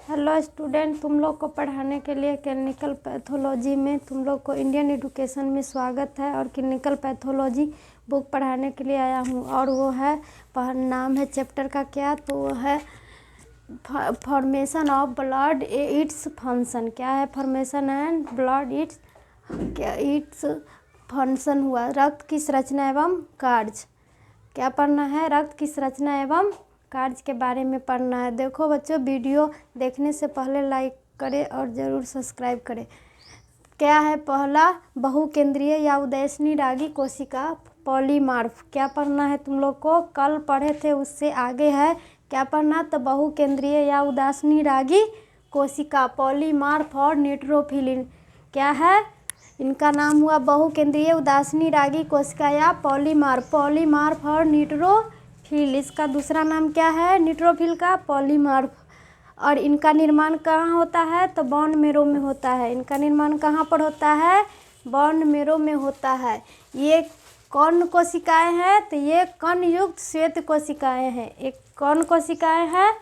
Hello student, तुम लोग को पढ़ाने के लिए क्लिनिकल पैथोलॉजी में तुम लोग को इंडियन एजुकेशन में स्वागत है। और क्लिनिकल पैथोलॉजी बुक पढ़ाने के लिए आया हूँ। और वो है नाम है चैप्टर का क्या, तो वो है formation of blood its function. क्या है? फॉर्मेशन एंड ब्लड इट्स क्या इट्स फंक्शन हुआ। रक्त की संरचना एवं कार्य। क्या पढ़ना है? रक्त की संरचना एवं कार्य के बारे में पढ़ना है। देखो बच्चों, वीडियो देखने से पहले लाइक करें और ज़रूर सब्सक्राइब करें। क्या है? पहला, बहुकेंद्रीय या उदासीन रागी कोशिका पॉलीमार्फ। क्या पढ़ना है तुम लोग को? कल पढ़े थे उससे आगे है। क्या पढ़ना? तो बहुकेंद्रीय या उदासीन रागी कोशिका पॉलीमार्फ और न्यूट्रोफिल। क्या है? इनका नाम हुआ बहुकेंद्रीय उदासीन रागी कोशिका या पॉलीमार्फ। पॉलीमार्फ और न्यूट्रोफिल। इसका दूसरा नाम क्या है? न्यूट्रोफिल का पॉलीमार्फ। और इनका निर्माण कहाँ होता है? तो बोन मेरो में होता है। इनका निर्माण कहाँ पर होता है? बोन मेरो में होता है। ये कौन कोशिकाएं हैं? तो ये कणयुक्त श्वेत कोशिकाएं हैं। एक कौन कोशिकाएं हैं?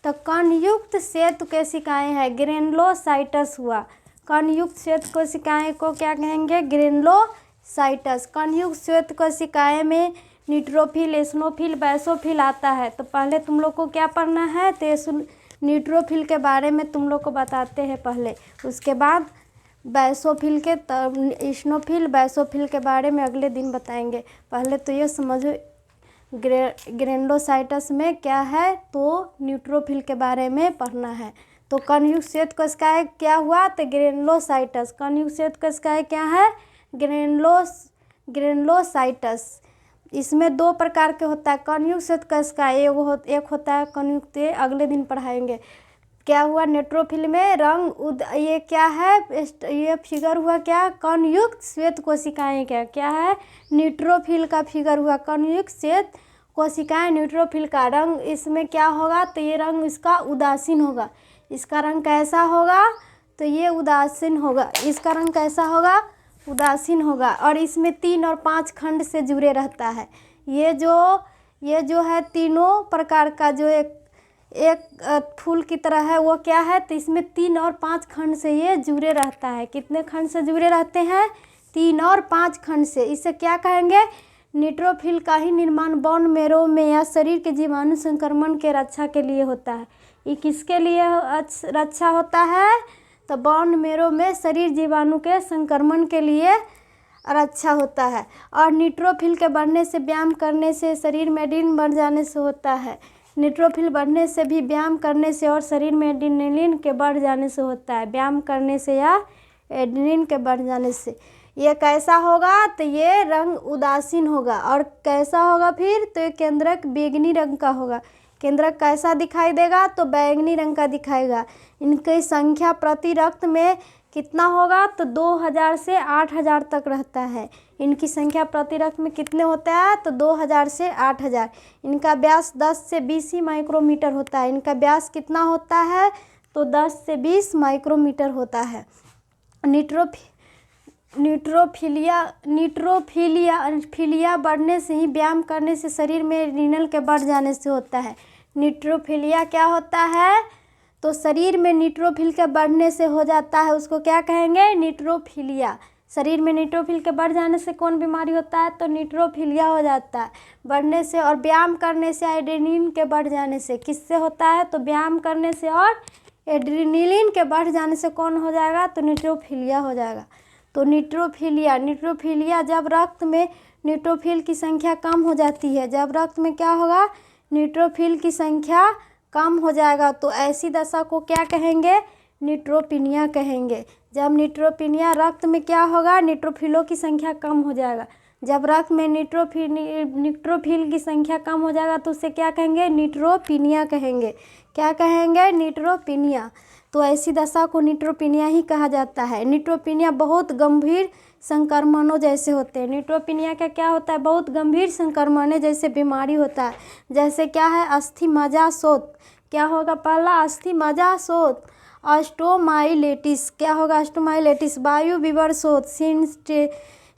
तो कणयुक्त श्वेत कोशिकाएं हैं। ग्रेनुलोसाइटस हुआ। कणयुक्त श्वेत कोशिकाएं को क्या कहेंगे? ग्रेनुलोसाइटस। कणयुक्त श्वेत कोशिकाएं में न्यूट्रोफिल, एसिनोफिल, बेसोफिल आता है। तो पहले तुम लोग को क्या पढ़ना है? तो न्यूट्रोफिल के बारे में तुम लोग को बताते हैं पहले। उसके बाद बेसोफिल के एसिनोफिल, बेसोफिल के बारे में अगले दिन बताएंगे। पहले तो ये समझो ग्रेनुलोसाइटस में क्या है, तो न्यूट्रोफिल के बारे में पढ़ना है। तो कणयुक्त श्वेत कोशिकाएं क्या हुआ? तो ग्रेनुलोसाइटस। कणयुक्त श्वेत कोशिकाएं क्या है? ग्रेनुलोसाइटस। इसमें दो प्रकार के होता है कणयुक्त श्वेत कोशिका। एक होता है कणयुक्त, अगले दिन पढ़ाएंगे। क्या हुआ? न्यूट्रोफिल में रंग ये क्या है? ये फिगर हुआ क्या? कणयुक्त श्वेत कोशिकाएं। क्या है? न्यूट्रोफिल का फिगर हुआ कणयुक्त श्वेत कोशिकाएं। न्यूट्रोफिल का रंग इसमें क्या होगा? तो ये रंग इसका उदासीन होगा। इसका रंग कैसा होगा? तो ये उदासीन होगा। इसका रंग कैसा होगा? उदासीन होगा। और इसमें 3 और 5 खंड से जुड़े रहता है। ये जो है तीनों प्रकार का जो एक फूल की तरह है, वो क्या है? तो इसमें 3 और 5 खंड से ये जुड़े रहता है। कितने खंड से जुड़े रहते हैं? 3 और 5 खंड से। इसे क्या कहेंगे? न्यूट्रोफिल का ही निर्माण बोन मेरो में या शरीर के जीवाणु संक्रमण के रक्षा के लिए होता है। ये किसके लिए रक्षा होता है? तो बोन मेरो में शरीर जीवाणु के संक्रमण के लिए रक्षा होता है। और न्यूट्रोफिल के बढ़ने से, व्यायाम करने से, शरीर में एड्रेनलिन बढ़ जाने से होता है। न्यूट्रोफिल बढ़ने से भी व्यायाम करने से और शरीर में एड्रेनलिन के बढ़ जाने से होता है। व्यायाम करने से या एड्रेनलिन के बढ़ जाने से। ये कैसा होगा? तो ये रंग उदासीन होगा। और कैसा होगा फिर? तो ये केंद्रक बैंगनी रंग का होगा। केंद्रक कैसा दिखाई देगा? तो बैंगनी रंग का दिखाएगा। इनकी संख्या प्रति रक्त में कितना होगा? तो 2000 से 8000 तक रहता है। इनकी संख्या प्रति रक्त में कितने होता है? तो 2000 से 8000। इनका व्यास 10 से 20 ही माइक्रोमीटर होता है। इनका व्यास कितना होता है? तो 10 से 20 माइक्रोमीटर होता है। न्यूट्रोफिलिया बढ़ने से ही, व्यायाम करने से, शरीर में एड्रेनल के बढ़ जाने से होता है। न्यूट्रोफिलिया क्या होता है? तो शरीर में न्यूट्रोफिल के बढ़ने से हो जाता है। उसको क्या कहेंगे? न्यूट्रोफिलिया। शरीर में न्यूट्रोफिल के बढ़ जाने से कौन बीमारी होता है? तो न्यूट्रोफिलिया हो जाता है। बढ़ने से और व्यायाम करने से, एड्रेनलिन के बढ़ जाने से। किससे होता है? तो व्यायाम करने से और एड्रेनलिन के बढ़ जाने से कौन हो जाएगा? तो न्यूट्रोफिलिया हो जाएगा। तो न्यूट्रोफिलिया जब रक्त में न्यूट्रोफिल की संख्या कम हो जाती है, जब रक्त में क्या होगा? न्यूट्रोफिल की संख्या कम हो जाएगा, तो ऐसी दशा को क्या कहेंगे? न्यूट्रोपिनिया कहेंगे। जब न्यूट्रोपिनिया, रक्त में क्या होगा? न्यूट्रोफिलों की संख्या कम हो जाएगा। जब रक्त में न्यूट्रोफिल की संख्या कम हो जाएगा तो उसे क्या कहेंगे? न्यूट्रोपिनिया कहेंगे। क्या कहेंगे? न्यूट्रोपिनिया। तो ऐसी दशा को न्यूट्रोपिनिया ही कहा जाता है। न्यूट्रोपिनिया बहुत गंभीर संक्रमणों जैसे होते हैं। न्यूट्रोपिनिया का क्या होता है? बहुत गंभीर संक्रमणों जैसे बीमारी होता है। जैसे क्या है? अस्थि-मज्जा-शोथ। क्या होगा? पहला अस्थि-मज्जा-शोथ। ऑस्टोमाइलेटिस। क्या होगा? ऑस्टोमाइलेटिस। वायु विवर शोथ,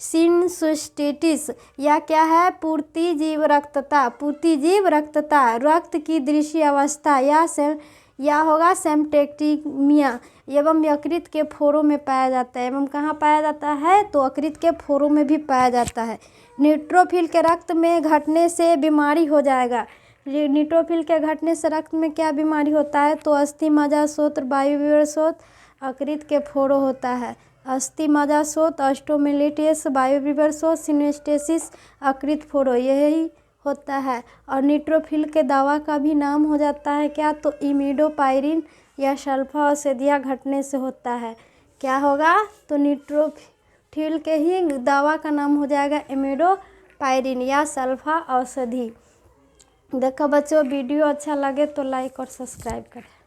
सिनसुस्टिटिस या क्या है? पूर्ति जीव रक्तता। पूर्ति जीव रक्तता, रक्त की दृश्य अवस्था या या होगा सेम्टेक्टिमिया एवं यकृत के फोड़ों में पाया जाता है। एवं कहाँ पाया जाता है? तो यकृत के फोड़ों में भी पाया जाता है। न्यूट्रोफिल के रक्त में घटने से बीमारी हो जाएगा। न्यूट्रोफिल के घटने से रक्त में क्या बीमारी होता है? तो अस्थि मज्जा शोथ, वायुविवर शोथ, यकृत के फोड़ों होता है। अस्थि मज्जा शोथ, ऑस्टोमिलिटिस, वायुविवर शोथ, सिनेस्टेसिस, यकृत फोड़ों, यही होता है। और न्यूट्रोफिल के दवा का भी नाम हो जाता है क्या? तो इमिडोपायरिन या सल्फा औषधियाँ घटने से होता है। क्या होगा? तो न्यूट्रोफिल के ही दवा का नाम हो जाएगा इमिडोपायरिन या सल्फा औषधि। देखो बच्चों, वीडियो अच्छा लगे तो लाइक और सब्सक्राइब करें।